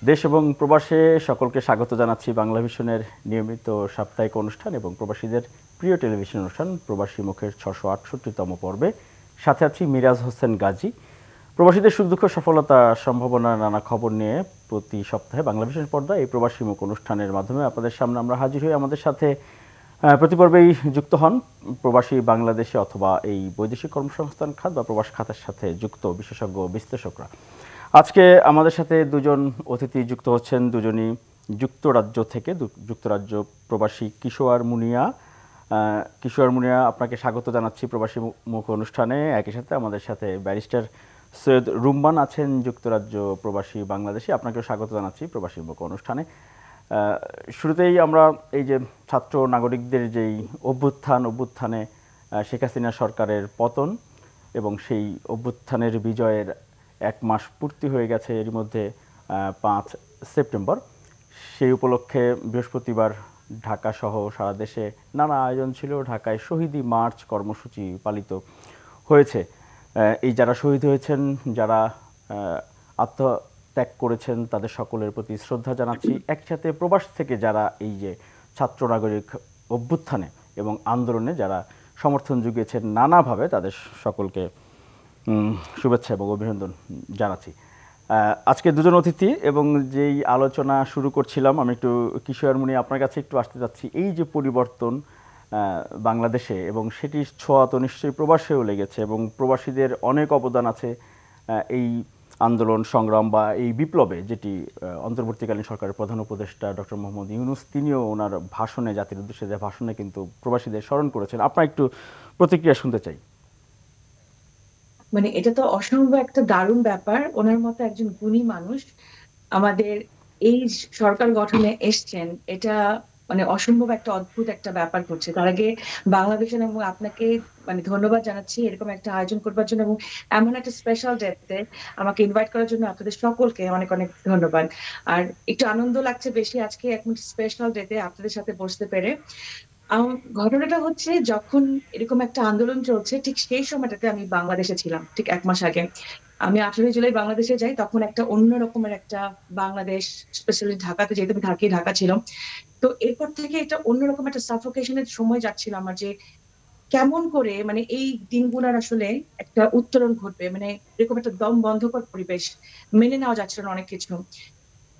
দেশ এবং প্রবাসে সকলকে স্বাগত জানাচ্ছি বাংলা ভিশনের নিয়মিত সাপ্তাহিক অনুষ্ঠান এবং প্রবাসীদের প্রিয় টেলিভিশন অনুষ্ঠান প্রবাসী মুখের ৬৬৮তম পর্বে। সাথে আছি মিরাজ হোসেন গাজী। প্রবাসীদের সুখ দুঃখ, সফলতা, সম্ভাবনা, নানা খবর নিয়ে প্রতি সপ্তাহে বাংলা ভিশন পর্দায় এই প্রবাসী মুখ অনুষ্ঠানের মাধ্যমে আপনাদের সামনে আমরা হাজির হই। আমাদের সাথে প্রতি পর্বেই যুক্ত হন প্রবাসী বাংলাদেশে অথবা এই বৈদেশিক কর্মসংস্থান খাত বা প্রবাস খাতের সাথে যুক্ত বিশেষজ্ঞ বিশ্লেষকরা। আজকে আমাদের সাথে দুজন অতিথি যুক্ত হচ্ছেন, দুজনই যুক্তরাজ্য থেকে। যুক্তরাজ্য প্রবাসী কিশোর মুনিয়া। কিশোর মুনিয়া, আপনাকে স্বাগত জানাচ্ছি প্রবাসী মুখ অনুষ্ঠানে। একই সাথে আমাদের সাথে ব্যারিস্টার সৈয়দ রুম্মান আছেন, যুক্তরাজ্য প্রবাসী বাংলাদেশি। আপনাকেও স্বাগত জানাচ্ছি প্রবাসী মুখ অনুষ্ঠানে। শুরুতেই আমরা এই যে ছাত্র নাগরিকদের যেই অভ্যুত্থানে শেখ হাসিনা সরকারের পতন এবং সেই অভ্যুত্থানের বিজয়ের 1 মাস পূর্তি হয়ে গেছে এর মধ্যে 5 সেপ্টেম্বর। সেই উপলক্ষে বৃহস্পতিবার ঢাকা সহ সারা দেশে নানা আয়োজন ছিল। ঢাকায় শহীদি মার্চ কর্মসূচি পালিত হয়েছে। এই যারা শহীদ হয়েছেন, যারা আত্মত্যাগ করেছেন, তাদের সকলের প্রতি শ্রদ্ধা জানাচ্ছি। একসাথে প্রবাস থেকে যারা এই যে ছাত্র নাগরিক অভ্যুত্থানে এবং আন্দোলনে যারা সমর্থন জুগিয়েছেন নানাভাবে, তাদের সকলকে শুভেচ্ছা এবং অভিনন্দন জানাচ্ছি। আজকে দুজন অতিথি এবং যেই আলোচনা শুরু করছিলাম, আমি একটু কিশোর মুনি আপনার কাছে একটু আসতে যাচ্ছি। এই যে পরিবর্তন বাংলাদেশে এবং সেটির ছোঁয়া তো নিশ্চয়ই প্রবাসেও লেগেছে এবং প্রবাসীদের অনেক অবদান আছে এই আন্দোলন সংগ্রাম বা এই বিপ্লবে, যেটি অন্তর্বর্তীকালীন সরকারের প্রধান উপদেষ্টা ডক্টর মোহাম্মদ ইউনূস তিনিও ওনার ভাষণে, জাতির উদ্দেশ্যে দেওয়া ভাষণে কিন্তু প্রবাসীদের স্মরণ করেছেন। আপনার একটু প্রতিক্রিয়া শুনতে চাই। মানে এটা তো অসম্ভব একটা দারুণ ব্যাপার। ওনার মতো একজন গুণী মানুষ আমাদের এই সরকার গঠনে এসছেন, এটা মানে অসম্ভব একটা অদ্ভুত একটা ব্যাপার করছে। তার আগে বাংলাদেশের এবং আপনাকে মানে ধন্যবাদ জানাচ্ছি এরকম একটা আয়োজন করবার জন্য এবং এমন একটা স্পেশাল ডেতে আমাকে ইনভাইট করার জন্য আপনাদের সকলকে অনেক অনেক ধন্যবাদ। আর একটু আনন্দ লাগছে বেশি আজকে এখন স্পেশাল ডেতে আপনাদের সাথে বসতে পেরে। ঘটনাটা হচ্ছে, যখন এরকম একটা আন্দোলন চলছে ঠিক সেই সময়টাতে আমি বাংলাদেশে ছিলাম। ঠিক 1 মাস আগে আমি 18 জুলাই বাংলাদেশে যাই। তখন একটা অন্য রকমের একটা বাংলাদেশ, স্পেশালি ঢাকাতে, যেহেতু আমি থাকি, ঢাকা ছিল। তো এরপর থেকে এটা অন্যরকম একটা সাফোকেশনের সময় যাচ্ছিল আমার, যে কেমন করে মানে এই দিনগুলোর আসলে একটা উত্তরণ ঘটবে, মানে এরকম একটা দম বন্ধকর পরিবেশ, মেনে নেওয়া যাচ্ছিল না অনেক কিছু।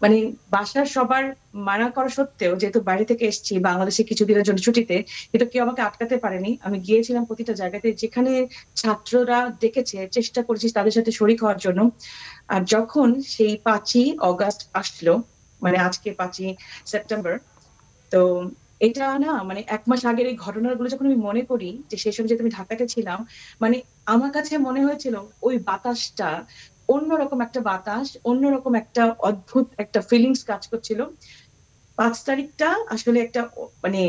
মানে বাসার সবার মানা করা সত্ত্বেও, যেহেতু বাইরে থেকে এসেছি বাংলাদেশে কিছুদিনের জন্য ছুটিতে, কিন্তু কেউ আমাকে আটকাতে পারেনি। আমি গিয়েছিলাম প্রতিটা জায়গাতে, যেখানে ছাত্ররা ডেকেছে চেষ্টা করেছি তাদের সাথে শরিক হওয়ার জন্য। আর যখন সেই 5ই অগাস্ট আসলো, মানে আজকে 5ই সেপ্টেম্বর, তো এটা না মানে 1 মাস আগের এই ঘটনাগুলো যখন আমি মনে করি, যে সেই সময় যেহেতু আমি ঢাকাতে ছিলাম, মানে আমার কাছে মনে হয়েছিল ওই বাতাসটা অন্যরকম একটা বাতাস, অন্যরকম একটা অদ্ভুত একটা ফিলিংস কাজ করছিল। 5 তারিখটা আসলে একটা মানে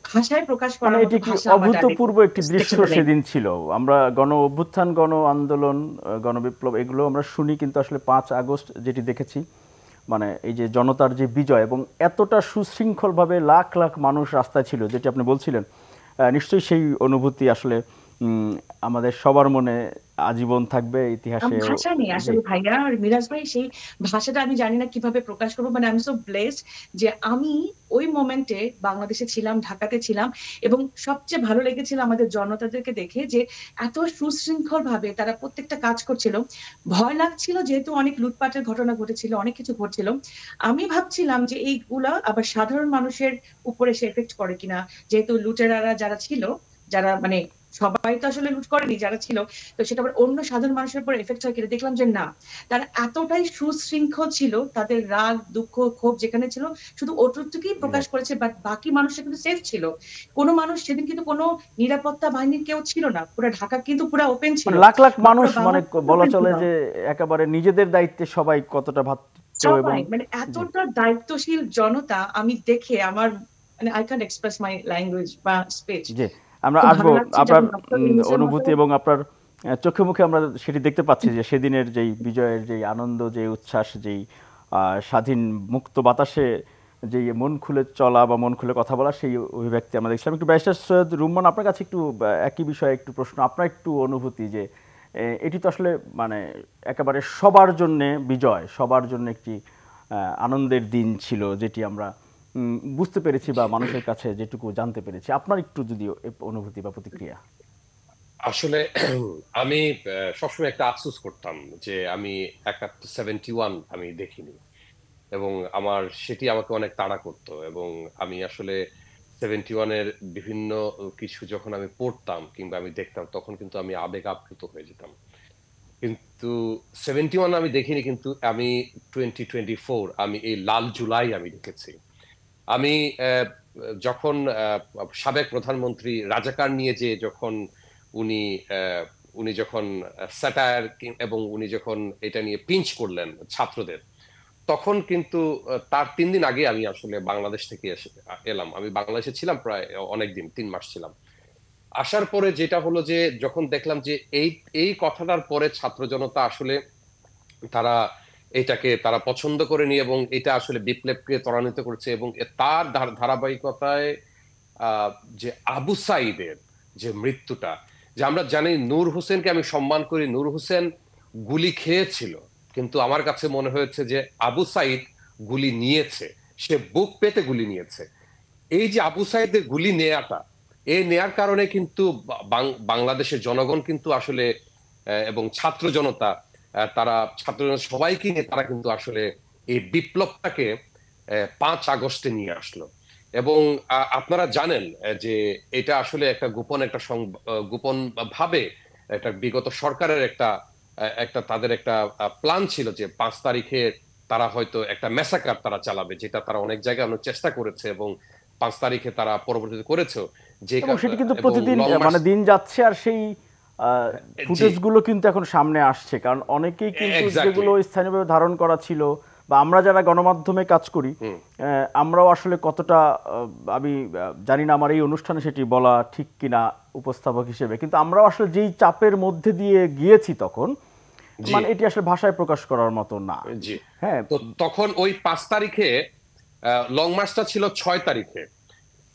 ভাষায় প্রকাশ মানে করার মতো এটি কি ভাষা আমার অভূতপূর্ব একটি দৃশ্য ডিকশনে নেই। সেদিন ছিল। আমরা গণ অভ্যুত্থান, গণ আন্দোলন, গণবিপ্লব এগুলো আমরা শুনি, কিন্তু আসলে 5 আগস্ট যেটি দেখেছি, মানে এই যে জনতার যে বিজয় এবং এতটা সুশৃঙ্খলভাবে লাখ লাখ মানুষ রাস্তায় ছিল, যেটি আপনি বলছিলেন, নিশ্চয়ই সেই অনুভূতি আসলে আমাদের সবার মনে আজীবন থাকবে ইতিহাসে। ভাষা নেই জি। আসলে ভাইয়া আর মিরাজ ভাই, সেই ভাষাটা আমি জানি না কিভাবে প্রকাশ করবো। মানে আমি সো ব্লেসড যে আমি ওই মোমেন্টে বাংলাদেশে ছিলাম, ঢাকাতে ছিলাম। এবং সবচেয়ে ভালো লেগেছিল আমাদের জনতাদেরকে দেখে, যে এত সুশৃঙ্খল ভাবে তারা প্রত্যেকটা কাজ করছিল। ভয় লাগছিল যেহেতু অনেক লুটপাটের ঘটনা ঘটেছিল, অনেক কিছু ঘটছিল। আমি ভাবছিলাম যে এইগুলা আবার সাধারণ মানুষের উপরে সে এফেক্ট করে কিনা, যেহেতু লুটেরারা যারা ছিল, যারা মানে সবাই তো আসলে লুট করেনি যারা ছিল, তো সেটা আবার অন্য সাধারণ মানুষের উপর এফেক্ট হয় কিনা। দেখলাম যে না, তারা এতটাই সুশৃঙ্খল ছিল, তাদের রাগ দুঃখ ক্ষোভ যেখানে ছিল শুধু ওটুকুই প্রকাশ করেছে, বাট বাকি মানুষরা কিন্তু সেফ ছিল। কোনো মানুষ সেদিন কিন্তু কোনো নিরাপত্তা বাহিনীর কেউ ছিল না, পুরো ঢাকা কিন্তু পুরো ওপেন ছিল, মানে লাখ লাখ বা মানুষ, পুরো মানে বাংলাদেশ বলা ওপেন চলে ছিল। যে একেবারে নিজেদের দায়িত্বে সবাই কতটা ভাবতো এবং সবাই মানে জি। এতটা দায়িত্বশীল জনতা আমি দেখে আমার মানে I can't express my language বা স্পিচ। জি, আমরা খুব আসবো ভালো লাগছে আপনার যখন ডক্টর ইউনূসের মতো। অনুভূতি এবং আপনার চোখে মুখে আমরা সেটি দেখতে পাচ্ছি যে সেদিনের যেই বিজয়ের যেই আনন্দ, যেই উচ্ছ্বাস, যেই স্বাধীন মুক্ত বাতাসে যেই মন খুলে চলা বা মন খুলে কথা বলা, সেই অভিব্যক্তি আমরা দেখছিলাম। একটু ব্যারিস্টার সৈয়দ রুম্মান, আপনার কাছে একটু একই বিষয়ে একটু প্রশ্ন, আপনার একটু অনুভূতি যে এটি তো আসলে মানে একেবারে সবার জন্যে বিজয়, সবার জন্য একটি আনন্দের দিন ছিল, যেটি আমরা বুঝতে পেরেছি বা মানুষের কাছে যেটুকু জানতে পেরেছি। আপনার একটু যদিও অনুভূতি বা প্রতিক্রিয়া। আসলে আমি সবসময় একটা আফসোস করতাম যে আমি 71 আমি দেখিনি, এবং আমার সেটি আমাকে অনেক তাড়া করতো। এবং আমি আসলে 71-এর বিভিন্ন কিছু যখন আমি পড়তাম কিংবা আমি দেখতাম, তখন কিন্তু আমি আবেগ আপ্লুত হয়ে যেতাম। কিন্তু 71 আমি দেখিনি, কিন্তু আমি 2024 আমি এই লাল জুলাই আমি দেখেছি। আমি যখন সাবেক প্রধানমন্ত্রী রাজাকার নিয়ে যে যখন উনি উনি যখন স্যাটায়ার এবং উনি যখন এটা নিয়ে পিঞ্চ করলেন ছাত্রদের, তখন কিন্তু তার 3 দিন আগে আমি আসলে বাংলাদেশ থেকে এলাম। আমি বাংলাদেশে ছিলাম প্রায় অনেকদিন, 3 মাস ছিলাম। আসার পরে যেটা হলো যে যখন দেখলাম যে এই এই কথাটার পরে ছাত্র জনতা আসলে তারা এটাকে তারা পছন্দ করেনি, এবং এটা আসলে বিপ্লবকে ত্বরান্বিত করেছে। এবং তার ধারাবাহিকতায় আহ, যে আবু সাইদের যে মৃত্যুটা, যে আমরা জানি নূর হোসেনকে আমি সম্মান করি, নূর হোসেন গুলি খেয়েছিল, কিন্তু আমার কাছে মনে হয়েছে যে আবু সাইদ গুলি নিয়েছে, সে বুক পেতে গুলি নিয়েছে। এই যে আবু সাইদের গুলি নেয়াটা, এই নেয়ার কারণে কিন্তু বাংলাদেশের জনগণ কিন্তু আসলে এবং ছাত্র জনতা, তারা ছাত্র জনতা সবাইকে নিয়ে তারা কিন্তু আসলে এই বিপ্লবটাকে 5 আগস্টে নিয়ে আসলো। এবং আপনারা জানেন যে এটা আসলে একটা গোপন ভাবে একটা বিগত সরকারের একটা একটা তাদের একটা প্ল্যান ছিল যে 5 তারিখে তারা হয়তো একটা ম্যাসাকার তারা চালাবে, যেটা তারা অনেক জায়গায় অনেক চেষ্টা করেছে, এবং 5 তারিখে তারা পরবর্তীতে করেছেও। যে এবং সেটি কিন্তু এবং প্রতিদিন লং মার্চ, মানে দিন যাচ্ছে, আর সেই জি, ফুটেজগুলো কিন্তু এখন সামনে আসছে, কারণ অনেকেই কিন্তু এক্স্যাক্টলি। যেগুলো স্থানীয়ভাবে ধারণ করা ছিল, বা আমরা যারা গণমাধ্যমে কাজ করি আমরাও আসলে কতটা আমি জানি না আমার এই অনুষ্ঠানে সেটি বলা ঠিক কিনা উপস্থাপক হিসেবে, কিন্তু আমরাও আসলে যেই চাপের মধ্যে দিয়ে গিয়েছি তখন, জি, মানে এটি আসলে ভাষায় প্রকাশ করার মতো না। জি। হ্যাঁ, তো তখন ওই 5 তারিখে লং মার্চটা ছিল 6 তারিখে।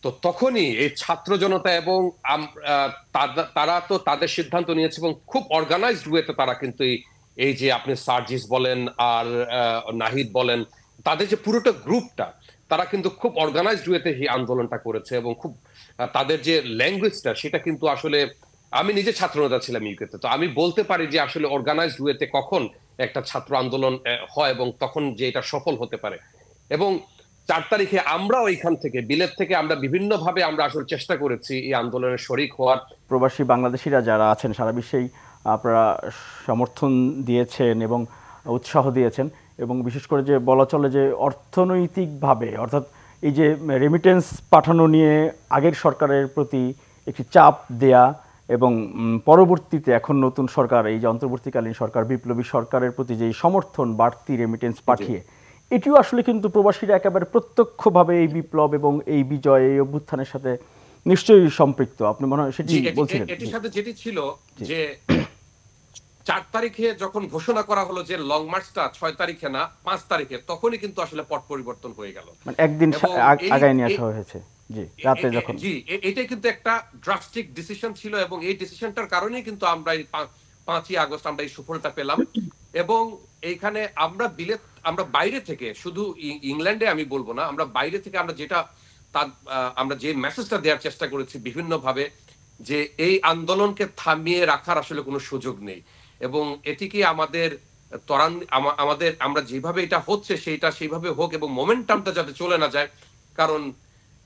তো তখনই এই ছাত্র জনতা এবং তারা তো তাদের সিদ্ধান্ত নিয়েছে, এবং খুব অর্গানাইজড ওয়েতে তারা কিন্তু এই যে আপনি সার্জিস বলেন আর নাহিদ বলেন, তাদের যে পুরোটা গ্রুপটা, তারা কিন্তু খুব অর্গানাইজড ওয়েতে এই আন্দোলনটা করেছে। এবং খুব তাদের যে ল্যাঙ্গুয়েজটা, সেটা কিন্তু আসলে আমি নিজে ছাত্রনেতা ছিলাম ইউকেতে, তো আমি বলতে পারি যে আসলে অর্গানাইজড ওয়েতে কখন একটা ছাত্র আন্দোলন হয় এবং তখন যে এটা সফল হতে পারে। এবং 4 তারিখে আমরাও এইখান থেকে বিলেত থেকে আমরা বিভিন্ন ভাবে আমরা আসলে চেষ্টা করেছি এই আন্দোলনের শরিক হওয়ার। প্রবাসী বাংলাদেশিরা যারা আছেন সারা বিশ্বেই আপনারা সমর্থন দিয়েছেন এবং উৎসাহ দিয়েছেন, এবং বিশেষ করে যে বলা চলে যে অর্থনৈতিকভাবে, অর্থাৎ এই যে রেমিটেন্স পাঠানো নিয়ে আগের সরকারের প্রতি একটি চাপ দেয়া, এবং পরবর্তীতে এখন নতুন সরকার, এই যে অন্তর্বর্তীকালীন সরকার, বিপ্লবী সরকারের প্রতি যে সমর্থন বাড়তি রেমিটেন্স পাঠিয়ে, এটিও আসলে কিন্তু প্রবাসীরা একেবারে প্রত্যক্ষভাবে এই বিপ্লব এবং এই বিজয়, এই অভ্যুত্থানের সাথে নিশ্চয়ই সম্পৃক্ত। আপনি মনে হয় সেটি বলছিলেন। এটির সাথে যেটি ছিল যে 4 তারিখে যখন ঘোষণা করা হলো যে লং মার্চটা 6 তারিখে না 5 তারিখে, তখনই কিন্তু আসলে পট পরিবর্তন হয়ে গেল, মানে একদিন এবং আগায় নিয়ে আসা হয়েছে। জি, রাতে যখন, জি এটাই কিন্তু একটা ড্রাস্টিক ডিসিশন ছিল, এবং এই ডিসিশনটার কারণেই কিন্তু আমরা এই 5ই আগস্ট আমরা এই সুফলটা পেলাম। এবং এইখানে আমরা বাইরে থেকে, শুধু ইংল্যান্ডে আমি বলবো না, আমরা বাইরে থেকে আমরা যেটা আমরা যে মেসেজটা দেওয়ার চেষ্টা করেছি বিভিন্ন ভাবে, যে এই আন্দোলনকে থামিয়ে রাখার আসলে কোনো সুযোগ নেই, এবং এটিকে আমাদের আমাদের আমরা যেভাবে এটা হচ্ছে সেইটা সেইভাবে হোক, এবং মোমেন্টামটা যাতে চলে না যায়। কারণ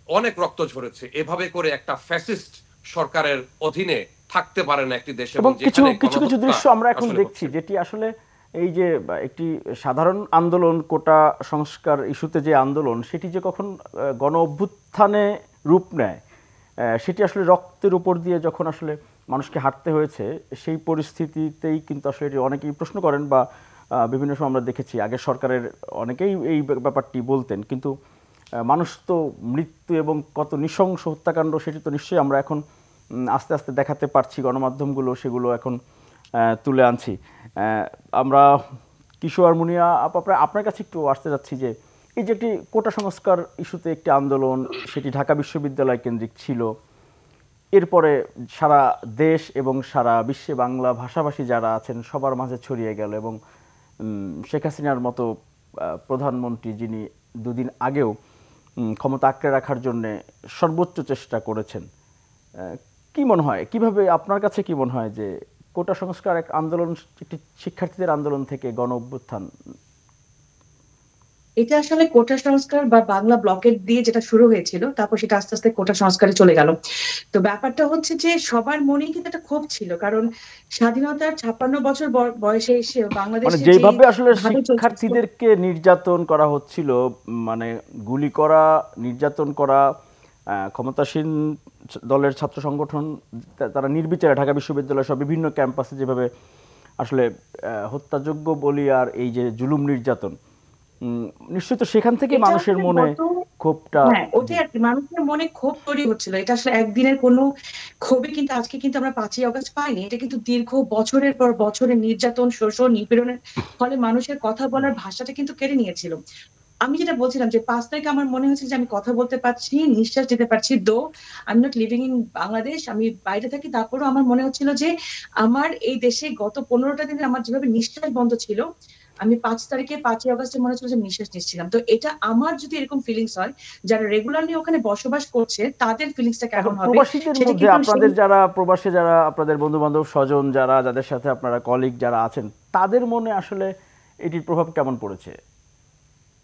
অনেক রক্ত ঝরেছে, এভাবে করে একটা ফ্যাসিস্ট সরকারের অধীনে থাকতে পারে না একটি দেশ, এবং কিছু যেখানে কিছু কিছু গণহত্যা দৃশ্য আমরা এখন আসলে দেখছি, হচ্ছে। যেটি আসলে এই যে একটি সাধারণ আন্দোলন, কোটা সংস্কার ইস্যুতে যে আন্দোলন, সেটি যে কখন গণ অভ্যুত্থানে রূপ নেয়, সেটি আসলে রক্তের উপর দিয়ে যখন আসলে মানুষকে হাঁটতে হয়েছে, সেই পরিস্থিতিতেই কিন্তু আসলে এটি অনেকেই প্রশ্ন করেন, বা বিভিন্ন সময় আমরা দেখেছি আগের সরকারের অনেকেই এই ব্যাপারটি বলতেন, কিন্তু মানুষ তো মৃত্যু এবং কত নৃশংস হত্যাকাণ্ড, সেটি তো নিশ্চয়ই আমরা এখন আস্তে আস্তে দেখাতে পারছি, গণমাধ্যমগুলো সেগুলো এখন তুলে আনছি। আমরা কিশোর মুনিয়া আপনার কাছে একটু আসতে যাচ্ছি যে এই যে একটি কোটা সংস্কার ইস্যুতে একটি আন্দোলন, সেটি ঢাকা বিশ্ববিদ্যালয় কেন্দ্রিক ছিল, এরপরে সারা দেশ এবং সারা বিশ্বে বাংলা ভাষাভাষী যারা আছেন সবার মাঝে ছড়িয়ে গেল, এবং শেখ হাসিনার মতো প্রধানমন্ত্রী যিনি দুদিন আগেও ক্ষমতা আঁকড়ে রাখার জন্য সর্বোচ্চ চেষ্টা করেছেন। কি মনে হয়, কিভাবে আপনার কাছে কি মনে হয় যে কোটা সংস্কার এক আন্দোলন, একটি শিক্ষার্থীদের আন্দোলন থেকে গণ অভ্যুত্থান? এটা আসলে কোটা সংস্কার বা বাংলা ব্লকেট দিয়ে যেটা শুরু হয়েছিল, তারপর সেটা আস্তে আস্তে কোটা সংস্কারে চলে গেল। তো ব্যাপারটা হচ্ছে যে সবার মনেই কিন্তু একটা ক্ষোভ ছিল, কারণ স্বাধীনতার 56 বছর বয়সে এসে মানে বাংলাদেশে যে যেভাবে আসলে ভাবে চলছে, শিক্ষার্থীদেরকে নির্যাতন করা হচ্ছিল, মানে গুলি করা, নির্যাতন করা, ক্ষমতাসীন দলের ছাত্র সংগঠন তারা নির্বিচারে ঢাকা বিশ্ববিদ্যালয় সব বিভিন্ন ক্যাম্পাসে যেভাবে আসলে হত্যাযোগ্য বলি আর এই যে জুলুম নির্যাতন, নিশ্চয়ই তো সেখান থেকে এটা মানুষের আসলে মনে গত, ক্ষোভটা। হ্যাঁ ওটাই আর কি, মানুষের মনে ক্ষোভ তৈরি হচ্ছিল। এটা আসলে একদিনের কোনো ক্ষোভে কিন্তু আজকে কিন্তু আমরা 5ই আগস্ট পাইনি, এটা কিন্তু দীর্ঘ বছরের পর বছরের নির্যাতন, শোষণ, নিপীড়নের ফলে মানুষের কথা বলার ভাষাটা কিন্তু কেড়ে নিয়েছিল। আমি যেটা বলছিলাম যে 5 তারিখে আমার মনে হচ্ছে যে আমি কথা বলতে পারছি, নিঃশ্বাস নিতে পারছি, though I am not living in Bangladesh, আমি বাইরে থাকি, তারপরেও আমার মনে হচ্ছিল যে আমার এই দেশে গত 15টা দিনে আমার যেভাবে নিঃশ্বাস বন্ধ ছিল, আমি 5 তারিখে 5ই আগস্টে মনে হচ্ছিল যে নিঃশ্বাস নিচ্ছিলাম। তো এটা আমার যদি এরকম ফিলিংস হয়, যারা রেগুলারলি ওখানে বসবাস করছে তাদের ফিলিংসটা এখন কেমন হবে প্রবাসীদের সেটা মধ্যে কিন্তু আপনাদের যারা প্রবাসী, যারা আপনাদের বন্ধু বান্ধব স্বজন, যারা যাদের সাথে আপনারা কলিগ যারা আছেন, তাদের মনে আসলে এটির প্রভাব কেমন পড়েছে?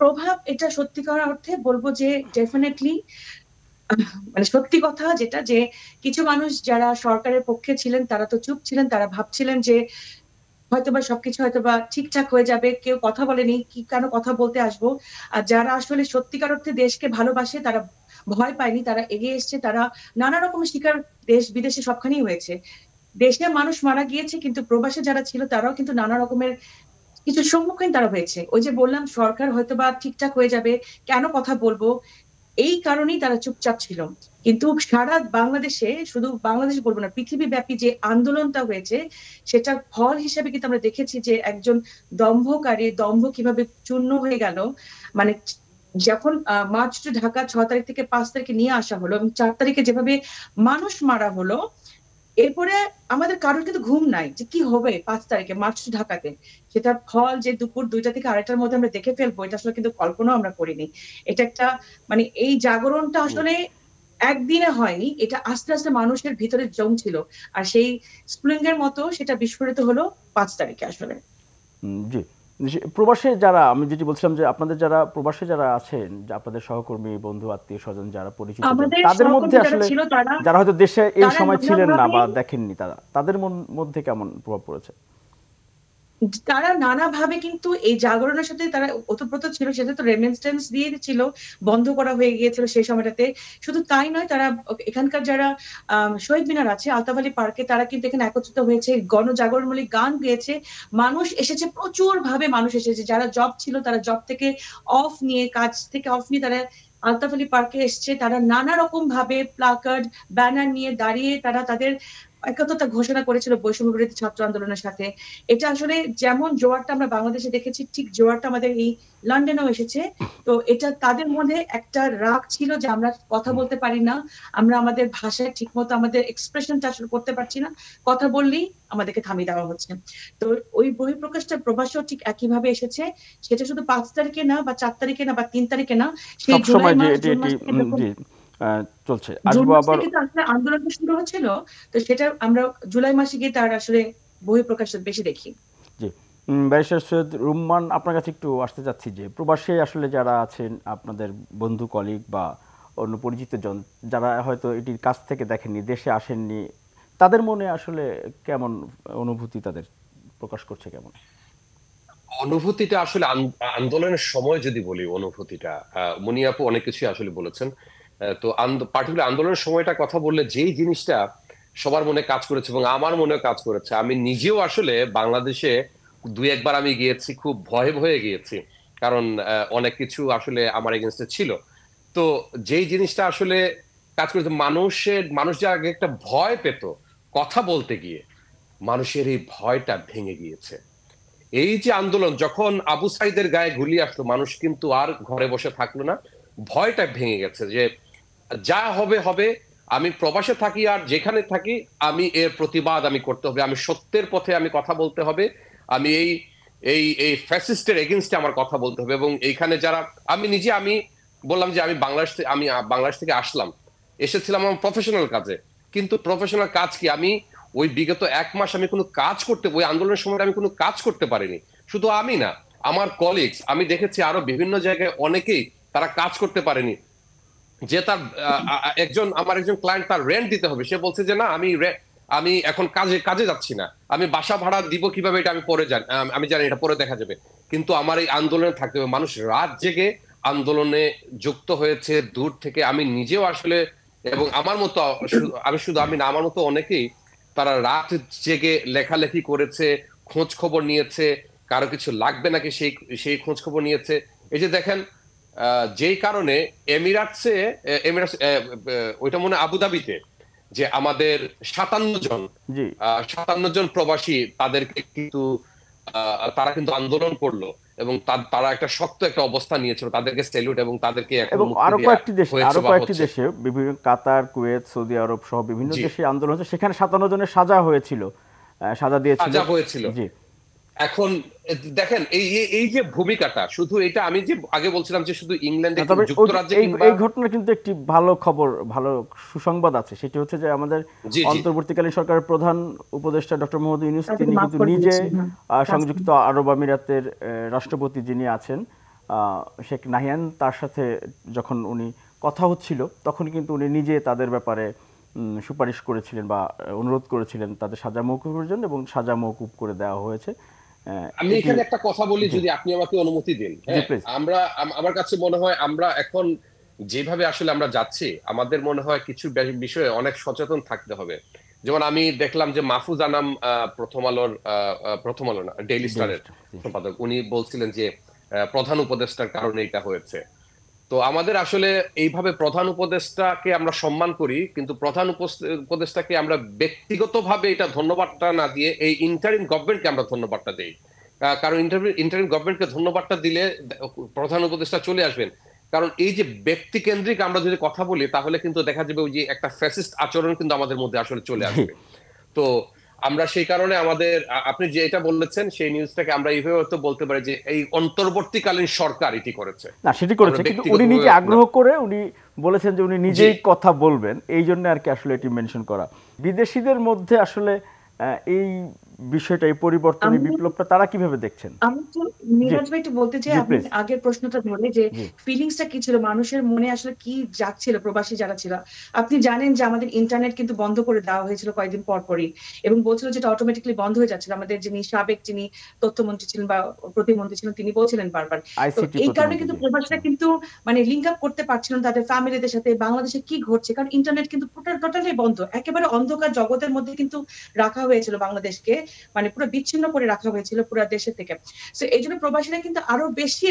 প্রভাব, এটা সত্যিকার অর্থে বলবো যে ডেফিনেটলি, মানে সত্যি কথা যেটা, যে কিছু মানুষ যারা সরকারের পক্ষে ছিলেন তারা তো চুপ ছিলেন, তারা ভাবছিলেন যে হয়তোবা সবকিছু হয়তোবা ঠিকঠাক হয়ে যাবে, কেউ কথা বলেনি, কি কেন কথা বলতে আসবো। আর যারা আসলে সত্যিকার অর্থে দেশকে ভালোবাসে তারা ভয় পায়নি, তারা এগিয়ে এসছে, তারা নানা রকমের শিকার দেশ বিদেশে সবখানেই হয়েছে। দেশে মানুষ মারা গিয়েছে, কিন্তু প্রবাসে যারা ছিল তারাও কিন্তু নানা রকমের কিছু সম্মুখীন তারা হয়েছে। ওই যে বললাম সরকার হয়তোবা ঠিকঠাক হয়ে যাবে, কেন কথা বলবো, এই কারণেই তারা চুপচাপ ছিল। কিন্তু সারা বাংলাদেশে, শুধু বাংলাদেশ বলবো না, পৃথিবী ব্যাপী যে আন্দোলনটা হয়েছে, সেটার ফল হিসেবে কিন্তু আমরা দেখেছি যে একজন দম্ভকারী দম্ভ কিভাবে চূর্ণ হয়ে গেল। মানে যখন মার্চ টু ঢাকা 6 তারিখ থেকে 5 তারিখে নিয়ে আসা হলো এবং 4 তারিখে যেভাবে মানুষ মারা হলো, এরপরে আমাদের কারোর কিন্তু ঘুম নাই যে কি হবে 5 তারিখে মার্চ টু ঢাকাতে। সেটার ফল যে দুপুর 2টা থেকে 2:30টার মধ্যে আমরা দেখে ফেলবো, এটা আসলে কিন্তু কল্পনাও আমরা করিনি। এটা একটা, মানে এই জাগরণটা আসলে একদিনে হয়নি, এটা আস্তে আস্তে মানুষের ভিতরে জমছিল। আর সেই স্ফুলিঙ্গের মতো সেটা বিস্ফোরিত হলো 5 তারিখে আসলে। জি। প্রবাসে যারা, আমি যেটি বলছিলাম যে আপনাদের যারা প্রবাসে যারা আছেন, যে আপনাদের সহকর্মী, বন্ধু, আত্মীয় স্বজন, যারা পরিচিত জন, আমাদের তাদের মধ্যে সহকর্মী যারা আসলে ছিল তারা যারা হয়তো দেশে এই তারা সময় ছিলেন না বা নানাভাবে দেখেননি, তাদের মধ্যে কেমন প্রভাব পড়েছে? তারা নানাভাবে কিন্তু এই জাগরণের সাথে তারা ওতপ্রোত ছিল। সেটা তো রেমিটেন্স দিয়ে ছিল, বন্ধ করা হয়ে গিয়েছিল সেই সময়টাতে। শুধু তাই নয়, তারা এখানকার যারা শহীদ মিনার আছে, আলতাফ আলী পার্কে, তারা কিন্তু এখানে একত্রিত হয়েছে, গণজাগরণমূলক গান গেয়েছে। মানুষ এসেছে, প্রচুর ভাবে মানুষ এসেছে। যারা জব ছিল তারা জব থেকে অফ নিয়ে, কাজ থেকে অফ নিয়ে তারা আলতাফ আলী পার্কে এসছে। তারা নানা রকম ভাবে প্লাকার্ড, ব্যানার নিয়ে দাঁড়িয়ে তারা তাদের একত্রতা ঘোষণা করেছিল বৈষম্য বিরোধী ছাত্র আন্দোলনের সাথে। এটা আসলে যেমন জোয়ারটা আমরা বাংলাদেশে দেখেছি, ঠিক জোয়ারটা আমাদের এই লন্ডনেও এসেছে। তো এটা তাদের মধ্যে একটা রাগ ছিল যে আমরা কথা বলতে পারি না, আমরা আমাদের ভাষায় ঠিক মতো আমাদের এক্সপ্রেশনটা আসলে করতে পারছি না, কথা বললেই আমাদেরকে থামিয়ে দেওয়া হচ্ছে। তো ওই বহিঃপ্রকাশটা প্রবাসেও ঠিক একইভাবে এসেছে। সেটা শুধু 5 তারিখে না বা 4 তারিখে না বা 3 তারিখে না, সেই সব জুলাই সময় যে মাস, এটি জুন এটি মাস থেকে যখন, জি চলছে। জুন আসবো মাস আবার। থেকে তো আসলে আন্দোলনটা শুরু হচ্ছিল। তো সেটা আমরা জুলাই মাসে গিয়ে তার আসলে বহিঃপ্রকাশটা বেশি দেখি। জি, ব্যারিস্টার সৈয়দ রুম্মান, আপনার কাছে একটু আসতে চাচ্ছি যে প্রবাসে আসলে যারা আছেন, আপনাদের বন্ধু, কলিগ বা অন্য পরিচিত জন, যারা হয়তো এটির কাছ থেকে দেখেননি, দেশে আসেননি, তাদের মনে আসলে কেমন অনুভূতি তাদের প্রকাশ করছে কেমন? অনুভূতিটা আসলে আন্দোলনের সময় যদি বলি, অনুভূতিটা মুনিয়া আপু অনেক কিছুই আসলে বলেছেন। তো পার্টিকুলার আন্দোলনের সময়টা কথা বললে যেই জিনিসটা সবার মনে কাজ করেছে এবং আমার মনেও কাজ করেছে, আমি নিজেও আসলে বাংলাদেশে দুই একবার আমি গিয়েছি, খুব ভয়ে ভয়ে গিয়েছি, কারণ অনেক কিছু আসলে আমার এগেনস্টে ছিল। তো যেই জিনিসটা আসলে কাজ করেছে, মানুষ যে আগে একটা ভয় পেত কথা বলতে গিয়ে, মানুষের এই ভয়টা ভেঙে গিয়েছে। এই যে আন্দোলন, যখন আবু সাইদের গায়ে গুলি আসলো, মানুষ কিন্তু আর ঘরে বসে থাকলো না, ভয়টা ভেঙে গেছে যে যা হবে হবে, আমি প্রবাসে থাকি আর যেখানে থাকি, আমি এর প্রতিবাদ আমি করতে হবে, আমি সত্যের পথে আমি কথা বলতে হবে, আমি এই এই ফ্যাসিস্টের এগেনস্টে আমার কথা বলতে হবে। এবং এইখানে যারা, আমি বললাম যে আমি বাংলাদেশ থেকে আসলাম, এসেছিলাম আমার প্রফেশনাল কাজে, কিন্তু প্রফেশনাল কাজ কি, আমি ওই বিগত 1 মাস আমি কোনো কাজ করতে, ওই আন্দোলনের সময় আমি কোনো কাজ করতে পারিনি। শুধু আমি না, আমার কলিগস, আমি দেখেছি আরো বিভিন্ন জায়গায় অনেকেই তারা কাজ করতে পারেনি। যে তার আমার একজন ক্লায়েন্ট, তার রেন্ট দিতে হবে, সে বলছে যে না, আমি এখন কাজে যাচ্ছি না, আমি বাসা ভাড়া দিব কিভাবে এটা আমি পরে জানি, আমি জানি এটা পরে দেখা যাবে, কিন্তু আমার এই আন্দোলনে থাকতে হবে। মানুষ রাত জেগে আন্দোলনে যুক্ত হয়েছে দূর থেকে। আমি নিজেও আসলে, এবং আমার মতো, আমি না, আমার মতো অনেকেই তারা রাত জেগে লেখালেখি করেছে, খোঁজ খবর নিয়েছে, কারো কিছু লাগবে নাকি সেই সেই খোঁজ খবর নিয়েছে। এই যে দেখেন, যেই কারণে এমিরাটস ওইটা মনে হয় আবুধাবিতে, যে আমাদের 57 জন জি 57 জন প্রবাসী, তাদেরকে কিন্তু তারা কিন্তু আন্দোলন করলো, এবং তারা একটা শক্ত একটা অবস্থান নিয়েছিল, তাদেরকে স্যালুট, এবং তাদেরকে এখন এবং মুক্তি দেওয়া হয়েছে আরো বা কয়েকটি হচ্ছে। দেশে, বিভিন্ন কাতার, কুয়েত, সৌদি আরব সহ বিভিন্ন জি, দেশে আন্দোলন হচ্ছে, সেখানে 57 জনের সাজা হয়েছিল, সাজা দিয়েছিল। সাজা হয়েছিল। জি। এখন দেখেন, এই যে ভূমিকাটা, শুধু এটা আমি যে আগে বলছিলাম যে শুধু ইংল্যান্ডে, তবে যুক্তরাজ্যে এই কিংবা, এই ঘটনার কিন্তু একটি ভালো খবর, ভালো সুসংবাদ আছে। সেটি হচ্ছে যে আমাদের জি জি, অন্তর্বর্তীকালীন সরকারের প্রধান উপদেষ্টা ডক্টর মোহাম্মদ ইউনূস, তিনি তাদেরকে মাফ কিন্তু করে নিজে দিয়েছে। সংযুক্ত আরব আমিরাতের রাষ্ট্রপতি যিনি আছেন, শেখ নাহিয়ান, তার সাথে যখন উনি কথা হচ্ছিল, তখন কিন্তু উনি নিজে তাদের ব্যাপারে সুপারিশ করেছিলেন বা অনুরোধ করেছিলেন তাদের সাজা মওকুফের জন্য, এবং সাজা মওকুফ করে দেওয়া হয়েছে। আমি এটি এখানে একটা কথা বলি, জি যদি আপনি আমাকে অনুমতি দিন। জি হ্যাঁ, প্লিজ। আমার কাছে মনে হয় আমরা এখন যেভাবে আসলে আমরা যাচ্ছি, আমাদের মনে হয় কিছু বিষয়ে অনেক সচেতন থাকতে হবে। যেমন আমি দেখলাম যে মাহফুজ আনাম, প্রথম আলো না, ডেইলি ডেইলি স্টারের স্টার, জি। সম্পাদক, উনি বলছিলেন যে প্রধান উপদেষ্টার কারণে এটা হয়েছে। তো আমাদের আসলে এইভাবে প্রধান উপদেষ্টাকে আমরা সম্মান করি, কিন্তু প্রধান উপদেষ্টাকে আমরা ব্যক্তিগতভাবে এটা ধন্যবাদটা না দিয়ে এই ইন্টারিম গভর্নমেন্টকে আমরা ধন্যবাদটা দেই। কারণ ইন্টারিম গভর্নমেন্টকে ধন্যবাদটা দিলে প্রধান উপদেষ্টা চলে আসবেন। কারণ এই যে ব্যক্তি কেন্দ্রিক আমরা যদি কথা বলি, তাহলে কিন্তু দেখা যাবে ওই যে একটা ফ্যাসিস্ট আচরণ কিন্তু আমাদের মধ্যে আসলে চলে জি। আসবে। তো আমরা সেই কারণে আমাদের, আপনি যে এটা বলেছেন সেই নিউজটাকে আমরা এইভাবে হয়তো বলতে পারি যে এই অন্তর্বর্তীকালীন সরকার এটি করেছে, না, সেটি আমরা করেছে, কিন্তু উনি নিজে ব্যক্তিগতভাবে না। আগ্রহ করে উনি বলেছেন যে উনি জি, নিজেই কথা বলবেন, এই জন্য আর কি আসলে এটি মেনশন করা। বিদেশিদের মধ্যে আসলে এই বিষয়টা, এই পরিবর্তন, এই আমি বিপ্লবটা তারা কিভাবে দেখছেন? আমি তো জি মিরাজ ভাই একটু বলতে চাই, জি আপনি প্লিজ। আগের প্রশ্নটা ধরে যে জি ফিলিংসটা কি ছিল মানুষের মনে, আসলে কি যাচ্ছিল প্রবাসী যারা ছিল। আপনি জানেন যে আমাদের ইন্টারনেট কিন্তু বন্ধ করে দেওয়া হয়েছিল কয়েকদিন পর পরই, এবং বলছিল যেটা অটোমেটিক্যালি বন্ধ হয়ে যাচ্ছিল। আমাদের যিনি তথ্যমন্ত্রী ছিলেন বা প্রতিমন্ত্রী ছিলেন, তিনি বলছিলেন বারবার। তো আইসিটি এই কারণে প্রতিমন্ত্রী, কিন্তু জি। প্রবাসীরা কিন্তু মানে লিঙ্ক আপ করতে পারছিলেন তাদের ফ্যামিলিদের সাথে, বাংলাদেশে কি ঘটছে, কারণ ইন্টারনেট কিন্তু টোটালি বন্ধ, একেবারে অন্ধকার জগতের মধ্যে কিন্তু রাখা হয়েছিল বাংলাদেশকে, মানে পুরো বিচ্ছিন্ন করে রাখা হয়েছিল পুরো দেশের থেকে। তো এই জন্য প্রবাসীরা কিন্তু আরো বেশি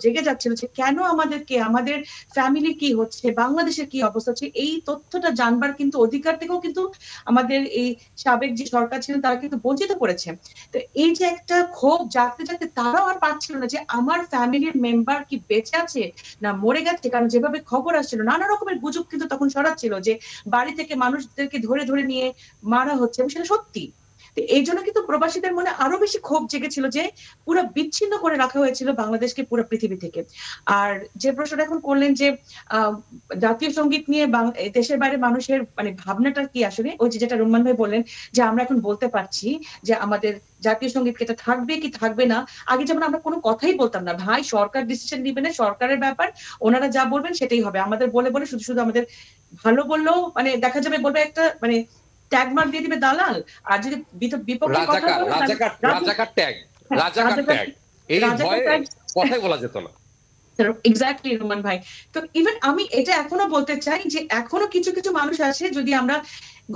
জেগে যাচ্ছিল যে কেন আমাদের ফ্যামিলি কি হচ্ছে, বাংলাদেশের কি অবস্থা হচ্ছে, এই তথ্যটা জানবার কিন্তু অধিকার থেকেও কিন্তু আমাদের এই সাবেক যে সরকার ছিলেন তারা কিন্তু বঞ্চিত করেছে। তো এই যে একটা ক্ষোভ জাগতে জাগতে তারাও আর পারছিল না যে আমার ফ্যামিলির মেম্বার কি বেঁচে আছে না মরে গেছে, কারণ যেভাবে খবর আসছিল নানা রকমের গুজব কিন্তু তখন ছড়াচ্ছিল যে বাড়ি থেকে মানুষদেরকে ধরে ধরে নিয়ে মারা হচ্ছে, এবং সেটা সত্যি। তো এই জন্য কিন্তু প্রবাসীদের মনে আরো বেশি ক্ষোভ জেগেছিল যে পুরো বিচ্ছিন্ন করে রাখা হয়েছিল বাংলাদেশকে পুরো পৃথিবী থেকে। আর যে প্রশ্নটা এখন করলেন যে আহ, জাতীয় সঙ্গীত নিয়ে দেশের বাইরে মানুষের মানে ভাবনাটা কি, আসলে ওই যে যেটা রুম্মান ভাই বললেন যে আমরা এখন বলতে পারছি যে আমাদের জাতীয় সঙ্গীত এটা থাকবে কি থাকবে না। আগে যেমন আমরা কোনো কথাই বলতাম না, ভাই সরকার ডিসিশন নিবে না, সরকারের ব্যাপার, ওনারা যা বলবেন সেটাই হবে, আমাদের বলে বলে শুধু শুধু আমাদের ভালো বললেও মানে দেখা যাবে বলবে একটা মানে ট্যাগ মার্ক দিয়ে দিবে দালাল, আর যদি বিপক্ষে কথা রাজাকার, বলে রাজাকার, রাজাকার ট্যাগ, রাজাকার ট্যাগ, এই রাজাকার ভয়ে ট্যাগ। কথাই বলা যেত না। এক্স্যাক্টলি রোমান ভাই। তো ইভেন আমি এটা এখনো বলতে চাই যে এখনো কিছু কিছু মানুষ আছে, যদি আমরা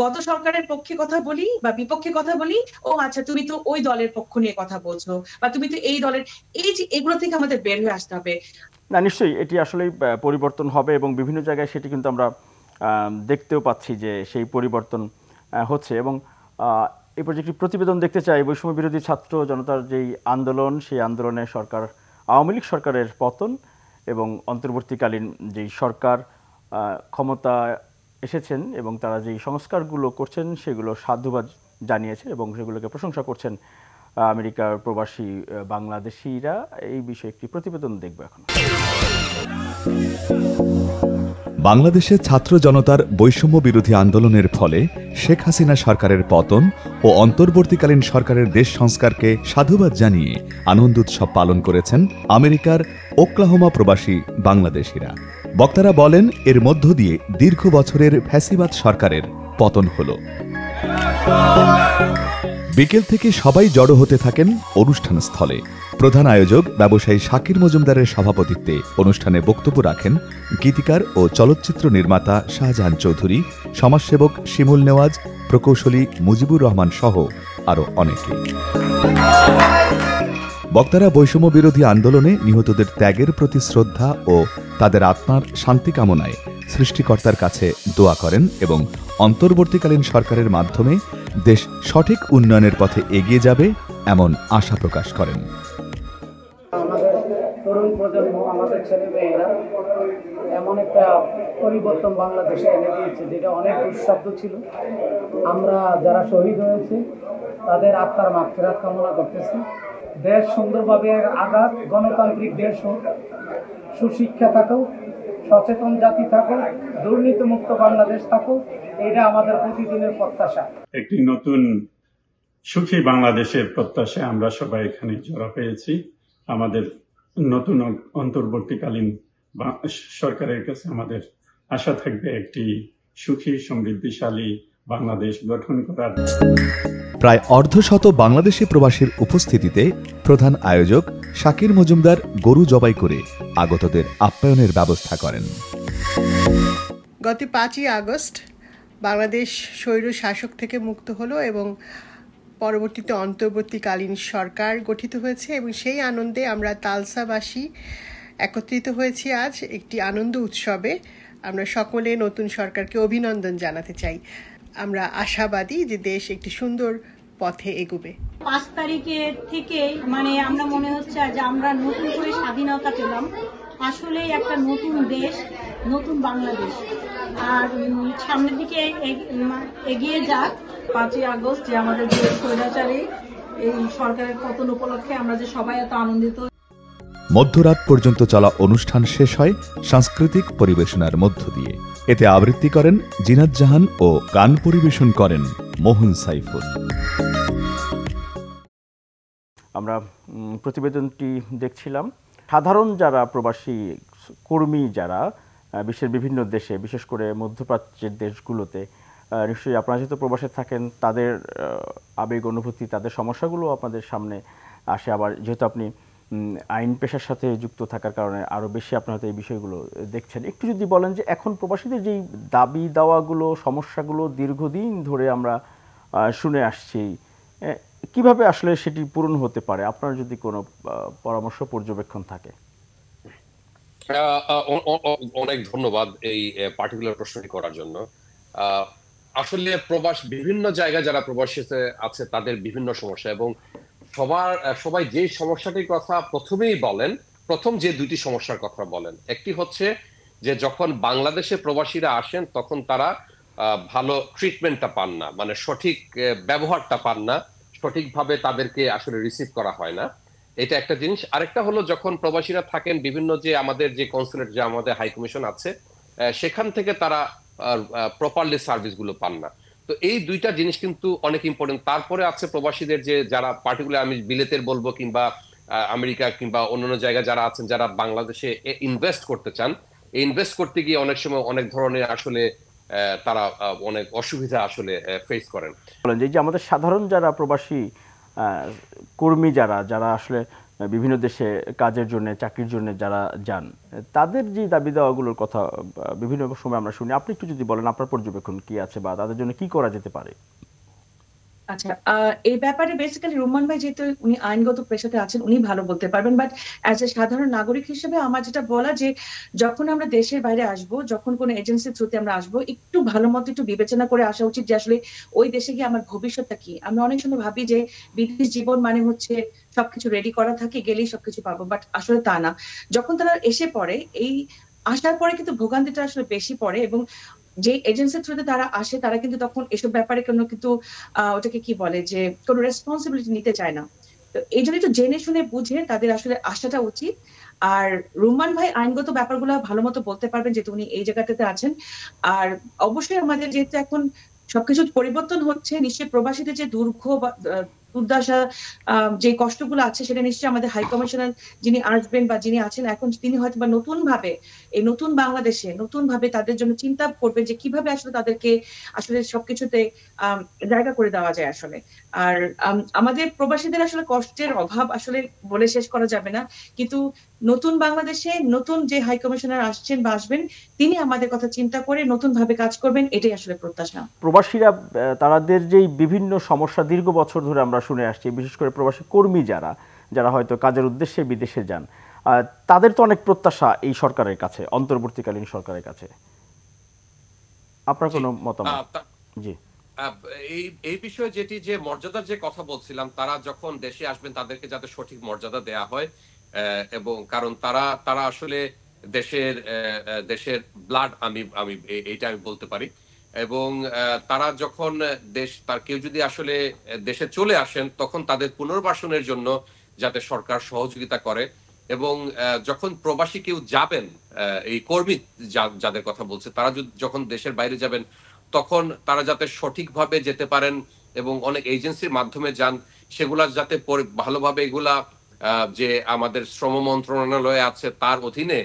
গত সরকারের পক্ষে কথা বলি বা বিপক্ষে কথা বলি, ও আচ্ছা তুমি তো ওই দলের পক্ষ নিয়ে কথা বলছো, বা তুমি তো এই দলের, এই যে এগুলো থেকে আমাদের বের হয়ে আসতে হবে। না, নিশ্চয়ই এটি আসলেই পরিবর্তন হবে, এবং বিভিন্ন জায়গায় সেটি কিন্তু আমরা দেখতেও পাচ্ছি যে সেই পরিবর্তন হচ্ছে। এবং এই প্রজেক্টটি প্রতিবেদন দেখতে চাই, বৈষম্য বিরোধী ছাত্র জনতার যেই আন্দোলন, সেই আন্দোলনে আওয়ামী লীগ সরকারের পতন এবং অন্তর্বর্তীকালীন যেই সরকার ক্ষমতা এসেছেন এবং তারা যেই সংস্কারগুলো করছেন সেগুলো সাধুবাদ জানিয়েছেন এবং সেগুলোকে প্রশংসা করছেন আমেরিকার প্রবাসী বাংলাদেশিরা, এই বিষয়ে একটি প্রতিবেদন দেখব এখন। বাংলাদেশে ছাত্র জনতার বৈষম্য বিরোধী আন্দোলনের ফলে শেখ হাসিনা সরকারের পতন ও অন্তর্বর্তীকালীন সরকারের দেশ সংস্কারকে সাধুবাদ জানিয়ে আনন্দ উৎসব পালন করেছেন আমেরিকার ওকলাহোমা প্রবাসী বাংলাদেশিরা। বক্তারা বলেন, এর মধ্য দিয়ে দীর্ঘ বছরের ফ্যাসিবাদ সরকারের পতন হল। বিকেল থেকে সবাই জড়ো হতে থাকেন অনুষ্ঠান স্থলে। প্রধান আয়োজক ব্যবসায়ী শাকির মজুমদারের সভাপতিত্বে অনুষ্ঠানে বক্তব্য রাখেন গীতিকার ও চলচ্চিত্র নির্মাতা শাহজাহান চৌধুরী, সমাজসেবক শিমুল নেওয়াজ, প্রকৌশলী মুজিবুর রহমান সহ আরও অনেকে। বক্তারা বৈষম্য বিরোধী আন্দোলনে নিহতদের ত্যাগের প্রতি শ্রদ্ধা ও তাদের আত্মার শান্তি কামনায় সৃষ্টিকর্তার কাছে দোয়া করেন এবং অন্তর্বর্তীকালীন সরকারের মাধ্যমে দেশ সঠিক উন্নয়নের পথে এগিয়ে যাবে এমন আশা প্রকাশ করেন। আমাদের তরুণ প্রজন্ম, আমাদের ছেলে মেয়েরা এমন একটা পরিবর্তন বাংলাদেশে এনে দিয়েছে যেটা অনেক দুঃশব্দ ছিল। আমরা যারা শহীদ হয়েছে তাদের আত্মার মাগফিরাত কামনা করতেছি। দেশ সুন্দরভাবে আগাক, গণতান্ত্রিক দেশ হোক, সুশিক্ষা থাকুক, সচেতন জাতি থাকুক, দুর্নীতিমুক্ত বাংলাদেশ থাকুক, এটা আমাদের প্রতিদিনের প্রত্যাশা। একটি নতুন সুখী বাংলাদেশের প্রত্যাশায় আমরা সবাই এখানে জড়ো হয়েছি। আমাদের নতুন অন্তর্বর্তীকালীন সরকারের কাছে আমাদের আশা থাকবে একটি সুখী সমৃদ্ধিশালী বাংলাদেশ গঠন করার। প্রায় অর্ধশত বাংলাদেশি প্রবাসীর উপস্থিতিতে প্রধান আয়োজক শাকির মজুমদার গরু জবাই করে আগতদের আপ্যায়নের ব্যবস্থা করেন। গত 5ই আগস্ট বাংলাদেশ স্বৈর শাসক থেকে মুক্ত হলো এবং পরবর্তীতে অন্তর্বর্তীকালীন সরকার গঠিত হয়েছে এবং সেই আনন্দে আমরা তালসাবাসী একত্রিত হয়েছি আজ একটি আনন্দ উৎসবে। আমরা সকলে নতুন সরকারকে অভিনন্দন জানাতে চাই। আমরা আশাবাদী যে দেশ একটি সুন্দর পথে এগোবে। 5 তারিখের থেকে আমরা মনে হচ্ছে যে আমরা নতুন করে স্বাধীনতা পেলাম। আসলে একটা নতুন দেশ, নতুন বাংলাদেশ, আর সামনের দিকে এগিয়ে যাক। 5ই আগস্ট যে আমাদের যে স্বৈরাচারী এই সরকারের পতন উপলক্ষে আমরা যে সবাই এত আনন্দিত। মধ্যরাত পর্যন্ত চলা অনুষ্ঠান শেষ হয় সাংস্কৃতিক পরিবেশনার মধ্য দিয়ে। এতে আবৃত্তি করেন জিনাত জাহান ও গান পরিবেশন করেন মোহন সাইফুল। আমরা প্রতিবেদনটি দেখছিলাম। সাধারণ যারা প্রবাসী কর্মী যারা বিশ্বের বিভিন্ন দেশে, বিশেষ করে মধ্যপ্রাচ্যের দেশগুলোতে, নিশ্চয়ই আপনারা যেহেতু প্রবাসে থাকেন, তাদের আবেগ অনুভূতি, তাদের সমস্যাগুলো আপনাদের সামনে আসে। আবার যেহেতু আপনি আইন পেশার সাথে যুক্ত থাকার কারণে আরও বেশি আপনারা হয়তো এই বিষয়গুলো দেখছেন। একটু যদি বলেন যে এখন প্রবাসীদের যেই দাবি দাওয়াগুলো, সমস্যাগুলো দীর্ঘদিন ধরে আমরা শুনে আসছি, কিভাবে আসলে সেটি পূরণ হতে পারে, আপনার যদি কোনো পরামর্শ পর্যবেক্ষণ থাকে। অনেক ধন্যবাদ এই পার্টিকুলার প্রশ্নটি করার জন্য। আসলে বিভিন্ন জায়গায় যারা প্রবাসী আছে তাদের বিভিন্ন সমস্যা, এবং সবাই যে সমস্যাটির কথা প্রথমেই বলেন, প্রথম যে দুটি সমস্যার কথা বলেন, একটি হচ্ছে যে যখন বাংলাদেশে প্রবাসীরা আসেন তখন তারা ভালো ট্রিটমেন্টটা পান না, সঠিক ব্যবহারটা পান না, সঠিকভাবে তাদেরকে আসলে রিসিভ করা হয় না। এটা একটা জিনিস। আরেকটা হলো যখন প্রবাসীরা থাকেন বিভিন্ন যে আমাদের যে কনসুলেট, যে আমাদের হাই কমিশন আছে, সেখান থেকে তারা প্রপারলি সার্ভিসগুলো পান না। তো এই দুইটা জিনিস কিন্তু অনেক ইম্পর্টেন্ট। তারপরে আছে প্রবাসীদের যে যারা পার্টিকুলার, আমি বিলেতের বলবো কিংবা আমেরিকা কিংবা অন্যান্য জায়গায় যারা আছেন, যারা বাংলাদেশে ইনভেস্ট করতে চান, এই ইনভেস্ট করতে গিয়ে অনেক সময় অনেক ধরনের আসলে তারা অনেক অসুবিধা আসলে ফেস করেন। যে আমাদের সাধারণ যারা প্রবাসী কর্মী যারা আসলে বিভিন্ন দেশে কাজের জন্য, চাকরির জন্য যারা যান, তাদের যে দাবি দেওয়াগুলোর কথা বিভিন্ন সময় আমরা শুনি। আপনি একটু যদি বলেন আপনার পর্যবেক্ষণ কি আছে বা তাদের জন্য কি করা যেতে পারে। আচ্ছা, এই ব্যাপারে বেসিক্যালি রুম্মান ভাই যেহেতু উনি আইনগত পেশাতে আছেন, উনি ভালো বলতে পারবেন। বাট অ্যাজ এ সাধারণ নাগরিক হিসেবে আমার যেটা বলা, যে যখন আমরা দেশের বাইরে আসব, যখন কোনো এজেন্সির থ্রুতে আমরা আসবো, একটু ভালো মতো একটু বিবেচনা করে আসা উচিত যে আসলে ওই দেশে গিয়ে আমার ভবিষ্যৎটা কি। আমরা অনেক সময় ভাবি যে বিদেশ জীবন হচ্ছে সবকিছু রেডি করা থাকে, গেলেই সবকিছু পাবো, বাট আসলে তা না। যখন তারা এসে পড়ে, এই আসার পরে কিন্তু ভোগান্তিটা আসলে বেশি পড়ে, এবং যে এজেন্সির থ্রুতে তারা আসে তারা কিন্তু তখন এসব ব্যাপারে কোনো কিন্তু ওটাকে কি বলে যে কোনো রেসপন্সিবিলিটি নিতে চায় না। তো এই জন্য একটু জেনে শুনে বুঝে তাদের আসলে আসাটা উচিত। আর রুম্মান ভাই আইনগত ব্যাপারগুলো ভালো মতো বলতে পারবেন, যেহেতু উনি এই জায়গাটাতে আছেন। আর অবশ্যই আমাদের যেহেতু এখন সবকিছু পরিবর্তন হচ্ছে, নিশ্চয়ই প্রবাসীদের যে দুর্দশা, যে কষ্টগুলো আছে, সেটা নিশ্চয়ই আমাদের হাই কমিশনার যিনি আসবেন বা যিনি আছেন এখন, তিনি হয়তো বা নতুন ভাবে এই নতুন বাংলাদেশে নতুন ভাবে তাদের জন্য চিন্তা করবেন যে কিভাবে আসলে তাদেরকে আসলে সবকিছুতে জায়গা করে দেওয়া যায় আসলে। আর আমাদের প্রবাসীদের আসলে কষ্টের অভাব আসলে বলে শেষ করা যাবে না, কিন্তু নতুন বাংলাদেশে নতুন যে হাই কমিশনার আসছেন বা আসবেন, তিনি আমাদের কথা চিন্তা করে নতুন ভাবে কাজ করবেন, এটাই আসলে প্রত্যাশা। প্রবাসীরা তাদের যেই বিভিন্ন সমস্যা দীর্ঘ বছর ধরে আমরা শুনে আসছি, বিশেষ করে প্রবাসী কর্মী যারা হয়তো কাজের উদ্দেশ্যে বিদেশে যান, তাদের তো অনেক প্রত্যাশা এই সরকারের কাছে, অন্তর্বর্তীকালীন সরকারের কাছে। আপনার কোনো মতামত? জি, এই বিষয়ে যেটি যে মর্যাদার যে কথা বলছিলাম, তারা যখন দেশে আসবেন তাদেরকে যাতে সঠিক মর্যাদা দেয়া হয়, এবং কারণ তারা আসলে দেশের ব্লাড, আমি এইটা আমি বলতে পারি। এবং তারা যখন কেউ যদি আসলে দেশে চলে আসেন, তখন তাদের পুনর্বাসনের জন্য যাতে সরকার সহযোগিতা করে। এবং যখন প্রবাসী কেউ যাবেন, এই কর্মী যাদের কথা বলছে, তারা যখন দেশের বাইরে যাবেন, তখন তারা যাতে সঠিকভাবে যেতে পারেন এবং অনেক এজেন্সির মাধ্যমে যান, সেগুলা যাতে ভালোভাবে এগুলা যে আমাদের শ্রম মন্ত্রণালয় আছে তার অধীনে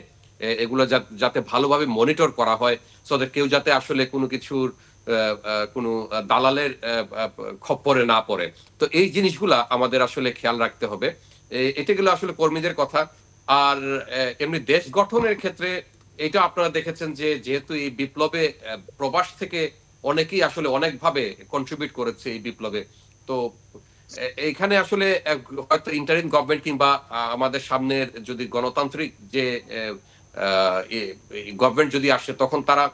এগুলো যাতে ভালোভাবে মনিটর করা হয়, সো কেউ যাতে আসলে কোনো কিছুর কোনো দালালের খপ্পরে না পড়ে। তো এই জিনিসগুলা আমাদের আসলে খেয়াল রাখতে হবে। এটা গেলো আসলে কর্মীদের কথা। আর এমনি দেশ গঠনের ক্ষেত্রে এটা আপনারা দেখেছেন যে যেহেতু এই বিপ্লবে প্রবাস থেকে অনেকেই আসলে অনেকভাবে কন্ট্রিবিউট করেছে এই বিপ্লবে, তো এইখানে আসলে হয়তো ইন্টারিম গভর্নমেন্ট কিংবা আমাদের সামনের যদি গণতান্ত্রিক যে গভর্নমেন্ট যদি আসে, তখন তারা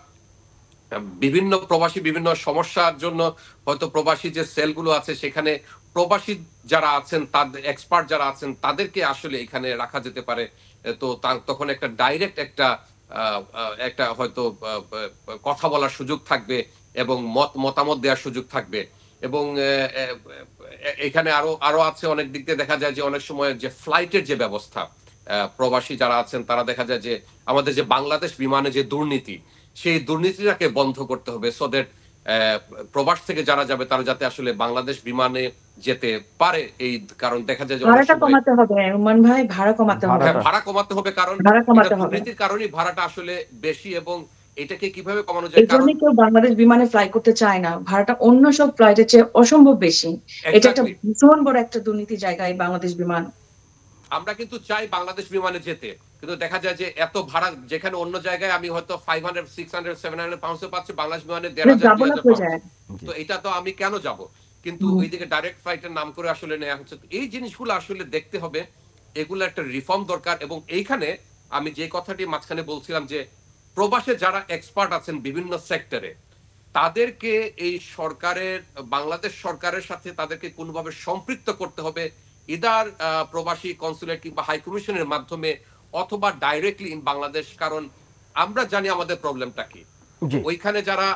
বিভিন্ন প্রবাসী বিভিন্ন সমস্যার জন্য হয়তো প্রবাসী যে সেলগুলো আছে সেখানে প্রবাসী যারা আছেন, তাদের এক্সপার্ট যারা আছেন, তাদেরকে আসলে এখানে রাখা যেতে পারে। তো তখন একটা ডাইরেক্ট একটা হয়তো কথা বলার সুযোগ থাকবে এবং মতামত দেওয়ার সুযোগ থাকবে। এবং এখানে আরো আছে অনেক দিক দিয়ে দেখা যায় যে অনেক সময় যে ফ্লাইটের যে ব্যবস্থা, প্রবাসী যারা আছেন তারা দেখা যায় যে আমাদের যে বাংলাদেশ বিমানে যে দুর্নীতি, সেই দুর্নীতিটাকে বন্ধ করতে হবে, সো দ্যাট প্রবাস থেকে যারা যাবে তারা যাতে আসলে বাংলাদেশ বিমানে যেতে পারে। এই কারণ দেখা যায় যে ভাড়াটা কমাতে হবে রুমান ভাই, ভাড়া কমাতে হবে, কারণ দুর্নীতির কারণেই ভাড়াটা আসলে বেশি। এবং এটাকে কিভাবে কমানো যায়, কারণ কেউ বাংলাদেশ বিমানে ফ্লাই করতে চায় না, ভাড়াটা অন্য সব ফ্লাইটের চেয়ে অসম্ভব বেশি। এটা একটা ভীষণ বড় একটা দুর্নীতি জায়গায় বাংলাদেশ বিমান। আমরা কিন্তু চাই বাংলাদেশ বিমানে যেতে, কিন্তু দেখা যায় যে এত ভাড়া, যেখানে অন্য জায়গায় আমি হয়তো 500, 600, 700 পাউন্ডে পাচ্ছি, বাংলাদেশ বিমানে 1500। তো এটা তো আমি কেন যাব? কিন্তু ওইদিকে ডাইরেক্ট ফ্লাইটের নাম করে আসলে নেওয়া হচ্ছে। এই জিনিসগুলো আসলে দেখতে হবে, এগুলো একটা রিফর্ম দরকার। এবং এইখানে আমি যে কথাটি মাঝখানে বলছিলাম যে প্রবাসে যারা এক্সপার্ট আছেন বিভিন্ন সেক্টরে, তাদেরকে এই বাংলাদেশ সরকারের সাথে তাদেরকে কোনোভাবে সম্পৃক্ত করতে হবে, ইদার প্রবাসী কনসুলেট কিংবা হাই কমিশনের মাধ্যমে, অথবা ডাইরেক্টলি ইন বাংলাদেশ। কারণ আমরা জানি আমাদের প্রবলেমটা কি, ওইখানে যারা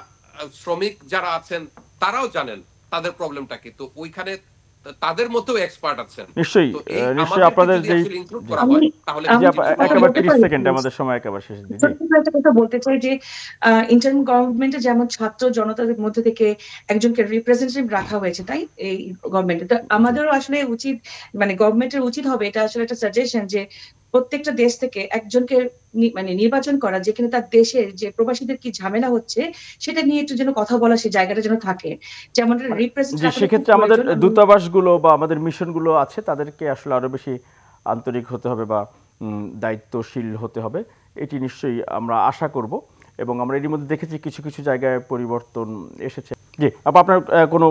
শ্রমিক যারা আছেন তারাও জানেন তাদের প্রবলেমটা কি, তো ওইখানে তাদের মতো এক্সপার্ট আছেন। নিশ্চয়ই আপনাদের যে একেবারে 30 সেকেন্ড আমাদের সময় একেবারে শেষ দিকে একটা কথা বলতে চাই যে ইন্টারিম গভর্নমেন্টে যেমন ছাত্র জনতাদের মধ্যে থেকে একজনকে রিপ্রেজেন্টেটিভ রাখা হয়েছে, তাই এই গভর্নমেন্টে তো আমাদেরও আসলে উচিত, মানে গভর্নমেন্টের উচিত হবে, এটা আসলে একটা সাজেশন, যে প্রত্যেকটা দেশ থেকে একজনকে মানে নির্বাচন করা, যেখানে তার দেশের যে প্রবাসীদের কি ঝামেলা হচ্ছে সেটা নিয়ে একটু যেন কথা বলা, সেই জায়গাটা যেন থাকে। যেমন সেক্ষেত্রে আমাদের দূতাবাসগুলো বা আমাদের মিশনগুলো আছে, তাদেরকে আসলে আরো বেশি আন্তরিক হতে হবে বা দায়িত্বশীল হতে হবে, এটি নিশ্চয়ই আমরা আশা করব। এবং আমরা এর মধ্যে দেখেছি কিছু কিছু জায়গায় পরিবর্তন এসেছে। জি, আপনার কোনো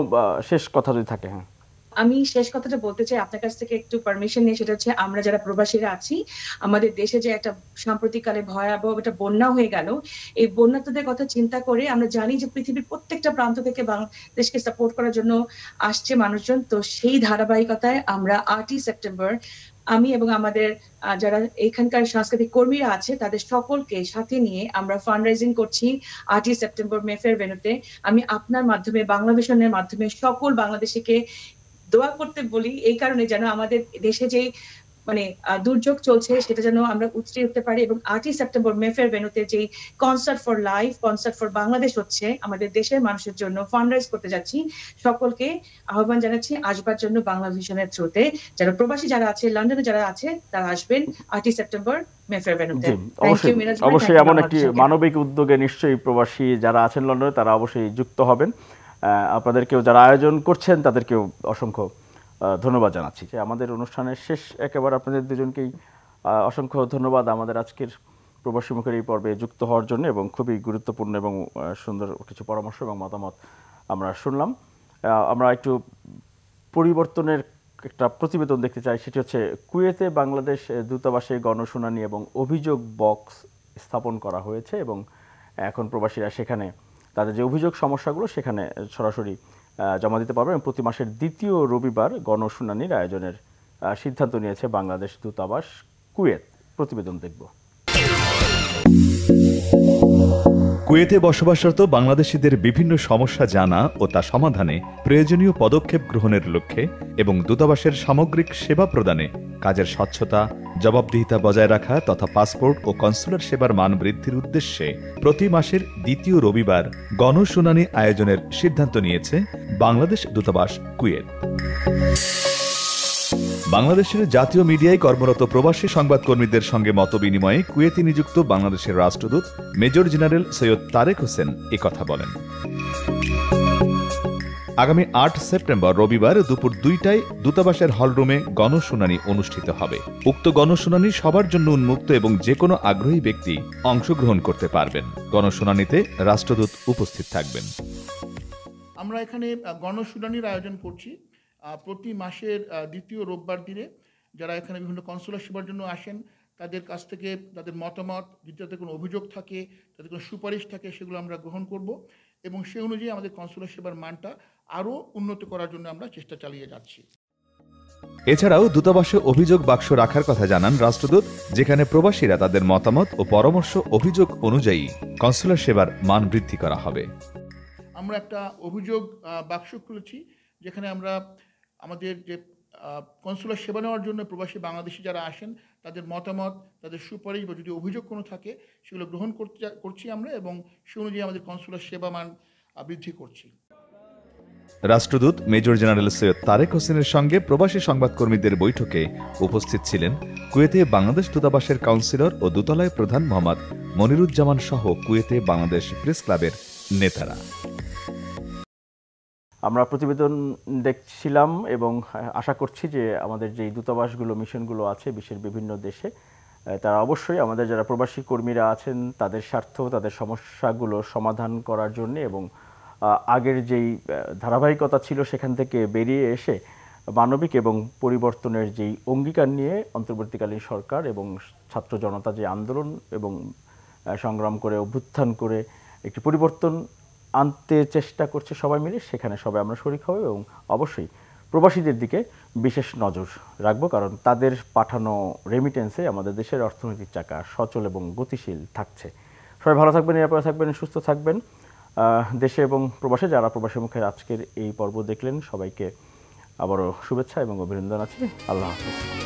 শেষ কথা যদি থাকে? হ্যাঁ, আমি শেষ কথাটা বলতে চাই আপনার কাছ থেকে একটু পারমিশন নিয়ে, সেটা হচ্ছে আমরা যারা প্রবাসীরা আছি, আমাদের দেশে যে একটা সাম্প্রতিককালে ভয়াবহ একটা বন্যা হয়ে গেল, এই বন্যাদের কথা চিন্তা করে আমরা জানি যে পৃথিবীর প্রত্যেকটা প্রান্ত থেকে বাংলাদেশকে সাপোর্ট করার জন্য আসছে মানুষজন। তো সেই ধারাবাহিকতায় আমরা 8ই সেপ্টেম্বর আমি এবং আমাদের যারা এখানকার সাংস্কৃতিক কর্মীরা আছে তাদের সকলকে সাথে নিয়ে আমরা ফান্ড রাইজিং করছি 8ই সেপ্টেম্বর মেফেয়ার ভেন্যুতে। আমি আপনার মাধ্যমে, বাংলা ভিশনের মাধ্যমে সকল বাংলাদেশিকে দোয়া করতে বলি এই কারণে যেন আমাদের দেশে যে মানে দুর্যোগ চলছে সেটা যেন আমরা উতরে উঠতে পারি, এবং 8ই সেপ্টেম্বর মেফেয়ার ভেন্যুতে যে concert for life, concert for Bangladesh হচ্ছে আমাদের দেশের মানুষের জন্য ফান্ডরাইজ করতে যাচ্ছি, সকলকে আহ্বান জানাচ্ছি আসবার জন্য বাংলা ভিশনের থ্রুতে। যারা প্রবাসী যারা আছে, লন্ডনে যারা আছে, তারা আসবেন 8ই সেপ্টেম্বর মেফেয়ার ভেন্যুতে। অবশ্যই এমন একটি মানবিক উদ্যোগে নিশ্চয়ই প্রবাসী যারা আছেন লন্ডনে তারা অবশ্যই যুক্ত হবেন। আপনাদেরকেও যারা আয়োজন করছেন তাদেরকেও অসংখ্য ধন্যবাদ জানাচ্ছি। আমাদের অনুষ্ঠানের শেষ একেবারে আপনাদের দুজনকেই অসংখ্য ধন্যবাদ আমাদের আজকের প্রবাসী মুখের এই পর্বে যুক্ত হওয়ার জন্য, এবং খুবই গুরুত্বপূর্ণ এবং সুন্দর কিছু পরামর্শ এবং মতামত আমরা শুনলাম। আমরা একটু পরিবর্তনের একটা প্রতিবেদন দেখতে চাই, সেটি হচ্ছে কুয়েতে বাংলাদেশ দূতাবাসে গণশুনানি এবং অভিযোগ বক্স স্থাপন করা হয়েছে, এবং এখন প্রবাসীরা সেখানে তাদের যে অভিযোগ সমস্যাগুলো সেখানে সরাসরি জমা দিতে পারবে, এবং প্রতি মাসের দ্বিতীয় রবিবার গণশুনানির আয়োজনের সিদ্ধান্ত নিয়েছে বাংলাদেশ দূতাবাস কুয়েত। প্রতিবেদন দেখব। কুয়েতে বসবাসরত বাংলাদেশিদের বিভিন্ন সমস্যা জানা ও তা সমাধানে প্রয়োজনীয় পদক্ষেপ গ্রহণের লক্ষ্যে এবং দূতাবাসের সামগ্রিক সেবা প্রদানে কাজের স্বচ্ছতা, জবাবদিহিতা বজায় রাখা তথা পাসপোর্ট ও কনসুলার সেবার মান বৃদ্ধির উদ্দেশ্যে প্রতি মাসের দ্বিতীয় রবিবার গণশুনানি আয়োজনের সিদ্ধান্ত নিয়েছে বাংলাদেশ দূতাবাস কুয়েত। বাংলাদেশের জাতীয় মিডিয়ায় কর্মরত প্রবাসী সংবাদকর্মীদের সঙ্গে মতবিনিময়ে কুয়েতে নিযুক্ত বাংলাদেশের রাষ্ট্রদূত মেজর জেনারেল সৈয়দ তারেক হোসেন একথা বলেন। আগামী 8 সেপ্টেম্বর রবিবার দুপুর 2টায় দূতাবাসের হলরুমে গণশুনানি অনুষ্ঠিত হবে। উক্ত গণশুনানি সবার জন্য উন্মুক্ত এবং যে কোনো আগ্রহী ব্যক্তি অংশগ্রহণ করতে পারবেন। গণশুনানিতে রাষ্ট্রদূত উপস্থিত থাকবেন। আমরা এখানে গণশুনানির আয়োজন করছি প্রতি মাসের দ্বিতীয় রোববার দিনে। যারা এখানে বিভিন্ন কনসুলার সেবার জন্য আসেন তাদের কাছ থেকে তাদের মতামত, যদি তাদের কোনো অভিযোগ থাকে, তাদের কোনো সুপারিশ থাকে, সেগুলো আমরা গ্রহণ করব এবং সে অনুযায়ী আমাদের কনসুলার সেবার মানটা আরও উন্নত করার জন্য আমরা চেষ্টা চালিয়ে যাচ্ছি। এছাড়াও দূতাবাসে অভিযোগ বাক্স রাখার কথা জানান রাষ্ট্রদূত, যেখানে প্রবাসীরা তাদের মতামত ও পরামর্শ অভিযোগ অনুযায়ী কনসুলার সেবার মান বৃদ্ধি করা হবে। আমরা একটা অভিযোগ বাক্স খুলেছি, যেখানে আমরা আমাদের যে কনসুলার সেবা নেওয়ার জন্য প্রবাসী বাংলাদেশি যারা আসেন তাদের মতামত, তাদের সুপারিশ বা যদি অভিযোগ কোনো থাকে সেগুলো গ্রহণ করছি আমরা, এবং সে অনুযায়ী আমাদের কনসুলার সেবা মান বৃদ্ধি করছি। রাষ্ট্রদূত মেজর জেনারেল সৈয়দ তারেক হোসেনের সঙ্গে প্রবাসী সংবাদকর্মীদের বৈঠকে উপস্থিত ছিলেন কুয়েতে বাংলাদেশ দূতাবাসের কাউন্সিলর ও দূতালয় প্রধান মোহাম্মদ মনিরুজ্জামান সহ কুয়েতে বাংলাদেশ প্রেস ক্লাবের নেতারা। আমরা প্রতিবেদন দেখছিলাম এবং আশা করছি যে আমাদের যে দূতাবাসগুলো, মিশনগুলো আছে বিশ্বের বিভিন্ন দেশে, তারা অবশ্যই আমাদের যারা প্রবাসী কর্মীরা আছেন তাদের স্বার্থ, তাদের সমস্যাগুলো সমাধান করার জন্য এবং আগের যেই ধারাবাহিকতা ছিল সেখান থেকে বেরিয়ে এসে মানবিক এবং পরিবর্তনের যেই অঙ্গীকার নিয়ে অন্তর্বর্তীকালীন সরকার এবং ছাত্র জনতা যে আন্দোলন এবং সংগ্রাম করে অভ্যুত্থান করে একটি পরিবর্তন আনতে চেষ্টা করছে সবাই মিলে, সেখানে সবাই আমরা শরিক হব এবং অবশ্যই প্রবাসীদের দিকে বিশেষ নজর রাখবো, কারণ তাদের পাঠানো রেমিটেন্সে আমাদের দেশের অর্থনৈতিক চাকা সচল এবং গতিশীল থাকছে। সবাই ভালো থাকবেন, নিরাপদে থাকবেন, সুস্থ থাকবেন। দেশে এবং প্রবাসে যারা প্রবাসী মুখের আজকের এই পর্ব দেখলেন সবাইকে আবারও শুভেচ্ছা এবং অভিনন্দন আছে। আল্লাহ হাফেজ।